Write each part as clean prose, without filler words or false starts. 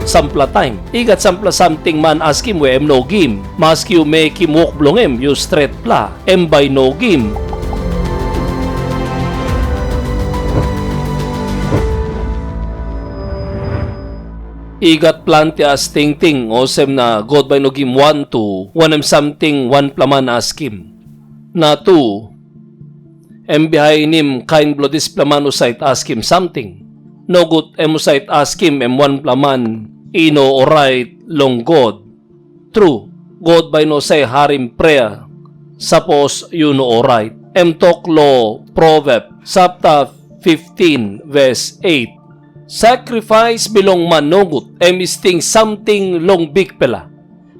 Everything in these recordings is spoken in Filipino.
sampla time. Igat sampla something man askim we em no game. Maski you make him walk blong em, you straight pla. Em by no game. Igat planti as ting osem na God by no game 1 to 1 something 1 plaman askim. Na 2 em behind him kind bloodis plaman usait askim something. No good em usait askim em 1 plaman ino alright long God. True. God by no say harim prayer. Suppose you know alright. Em toklo proverb chapter 15 verse 8. Sacrifice bilong manugut emisting something long big pela.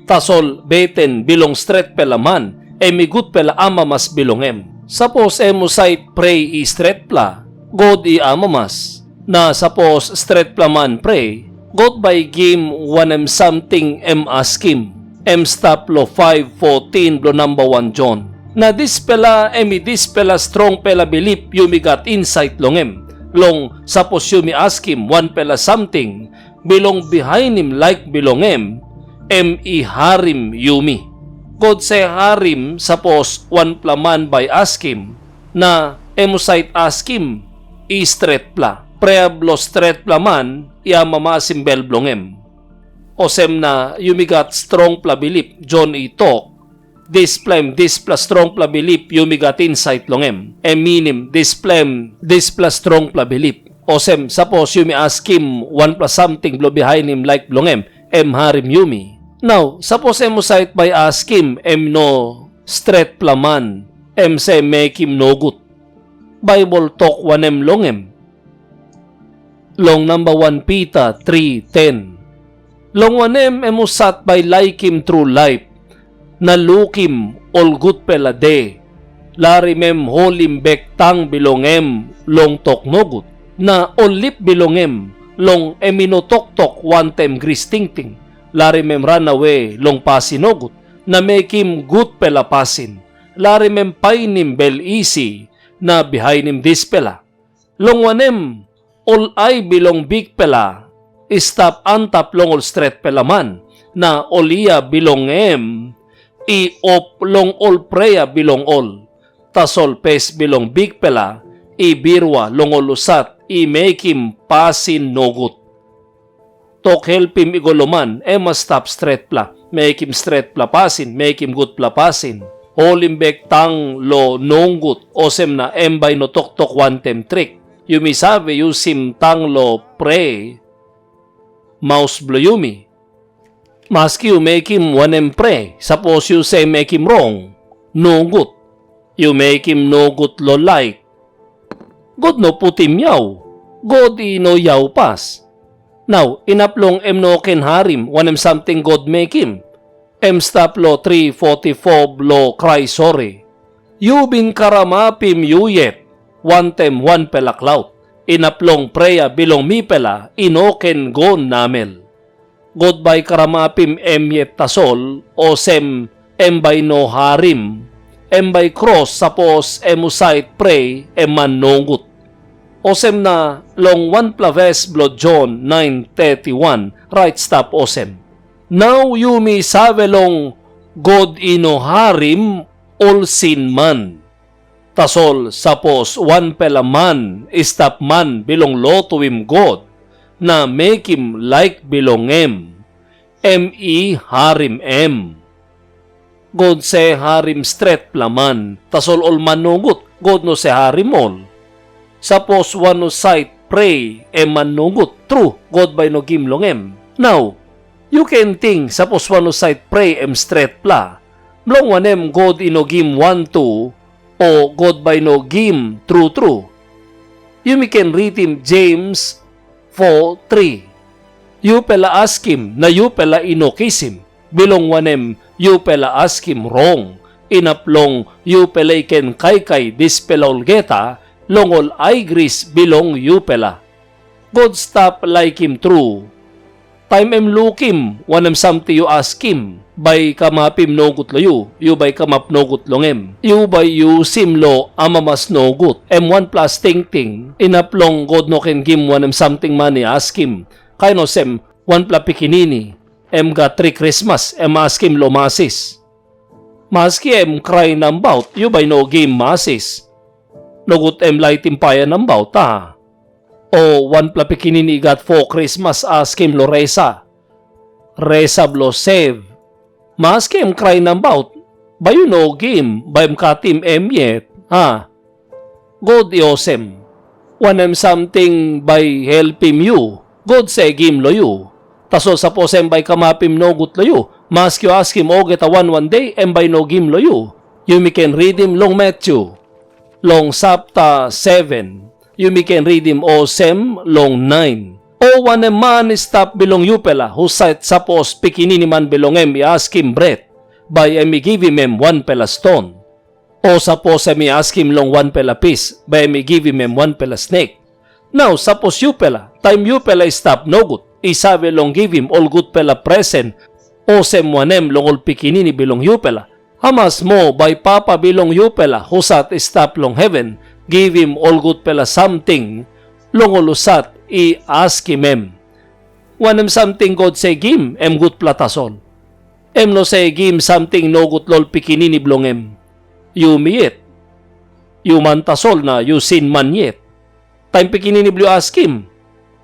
Tasol beten bilong straight pela man emigut pela ama mas bilong em. Suppose emusait pray i straight pla, God i ama mas. Na suppose straight pla man pray, God by game 1 something em askim. Em stop lo 5:14 lo number 1 John. Na dispela emi dispela strong pela belief yumigat insight long em. Long suppose you me ask him 1 pela something bilong behind him like bilong em i harim yumi. God say harim suppose 1 plaman by ask him na emusait ask him i straight pla. Preablo straight plaman iya mamasim bel blong em. Osem na yumigat strong pla belief John i talk. This plus strong pla belief yumigat insight long em. Minim this plus strong pla belief. Osem suppose you me ask him 1 plus something blow behind him like blong em harim yumi. Now suppose em usait by ask him no straight pla man say make him no good. Bible talk 1 long em. Long number 1 Peter 3:10. Long 1 usat by like him through life. Na lukim all good pela de. Larimem holim bektang bilongem long tok nogut. Na olip bilongem long eminotok-tok one time gristingting. Larimem run away long pasinogut. Na make him good pela pasin. Larimem painim bel easy na behind him this pela. Long wanem all ay bilong big pela. Stop antap long all straight pela man. Na olia bilongem i-op long all preya bilong all. Tasol pes bilong big pela, i-birwa long all usat, i-make him pasin nogut. Tok help him igoloman, must stop straight pla. Make him straight pla pasin, make him good pla pasin. Holim bek tang lo nonggut, osem na embay no tok-tok one tem trick. Yumisabi yusim tang lo pre, mouse blo yumi. Maski you make him 1 pray, suppose you say make him wrong, no good. You make him no good lo like. God no putim yaw, God i no yaw pas. Now, inaplong no ken harim, 1 something God make him. Stop lo 3:44 lo cry sorry. You bin karamapim you yet, 1 time 1 pela cloud. Inaplong preya bilong mi pela, inoken gon namel. God by karamapim yet tasol o sem by no harim by cross suppose usait pray man nongut o sem na long 1 plaves blood John 9:31 right stop o sem. Now you mi savelong God ino harim all sin man tasol suppose 1 pela man stop man bilong lotuim God na make him like bilongem. Harim em. God say harim straight plaman. Tasol all manugut. God no say harim all. Suppose 1 no sight pray manugut. True. God by no gimlongem. Now, you can think suppose 1 no sight pray straight pla. Mlong 1 God ino gim 1 2 o God by no gim true. You can read him James 4:3. You pela ask him na you pela inokisim. Bilong 1 you pela ask him wrong. Inaplong you pela iken kay dispela ulgeta longol ay gris bilong you pela. God stop like him true. Time lookim 1 something you ask him. By kamapim nogut lo you by kamap nogut longem. You by you simlo amamas nogut. 1 plus ting. Inaplong God no ken gim 1 something money ask him. Kay no sem One pla pikinini, ga 3 Christmas, askim lo masis. Maski cry ng bout, you by no game masis. Nogut lighting paya ng bout ha. O one pla pikinini got 4 Christmas, askim lo resa. Resa blo save. Maski cry ng bout, by you no game, by katim yet, ha. God yosem. One something by helping you. God say game lo you. Taso sa posem by kamapim no gut lo you. Mask you ask him oget a one day by no game lo you. You can read him long Matthew. Long Sapta 7. You can read him osem long 9. O one man stop belong you pela. Who sight sapos pikinini man belong ask him bread. By give him 1 pela stone. O suppose I ask him long 1 pela piece, by me give him 1 pela snake. Now, suppose you pela, time you pela stop no good, isabi long give him all good pela present, o sem 1 long all pikinini bilong you pela. Hamas mo, by papa bilong you pela, husat stop long heaven, give him all good pela something, long ulusat, i-ask him. One something God say gim, good platasol. No say gim something no good lol pikinini bilong you miyet. You mantasol na you sin man yet. Time pikinini ask him.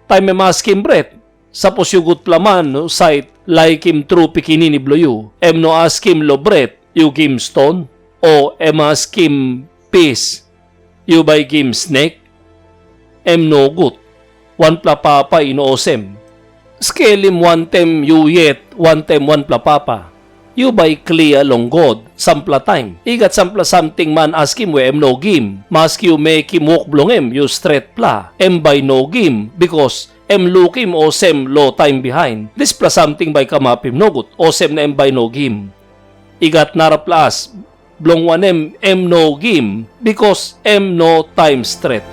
Time ask him bread. Suppose you good plaman no sight like him true pikinini you. No ask him lo bread you give stone. O ask him peace you by give snake. No good. One pla papa inoosem. Scale him 1 time you yet 1 time 1 pla papa. You by clear long God, sampla time. Igat sampla something man ask him we no game. Mask you make him walk blong you straight pla. By no game because look him o sem low time behind. This pla something by kamapim no good. O sem na by no game. Igat nara plus blong 1 no game because no time straight.